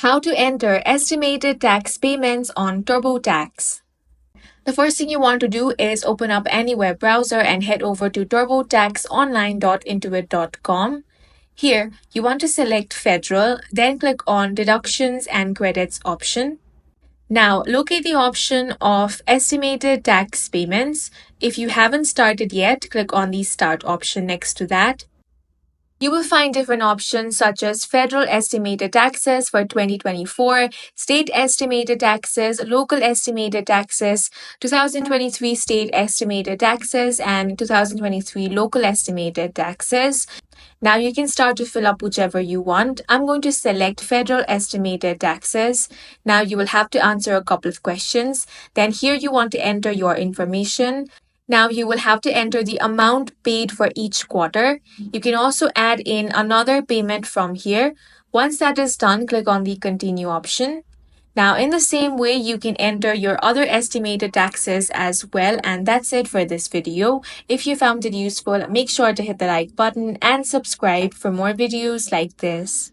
How to enter estimated tax payments on TurboTax. The first thing you want to do is open up any web browser and head over to turbotaxonline.intuit.com. Here, you want to select Federal, then click on Deductions and Credits option. Now, locate the option of Estimated Tax Payments. If you haven't started yet, click on the Start option next to that. You will find different options such as federal estimated taxes for 2024, state estimated taxes, local estimated taxes, 2023 state estimated taxes, and 2023 local estimated taxes. Now you can start to fill up whichever you want. I'm going to select federal estimated taxes. Now you will have to answer a couple of questions. Then here you want to enter your information. Now you will have to enter the amount paid for each quarter. You can also add in another payment from here. Once that is done, click on the continue option. Now in the same way, you can enter your other estimated taxes as well. And that's it for this video. If you found it useful, make sure to hit the like button and subscribe for more videos like this.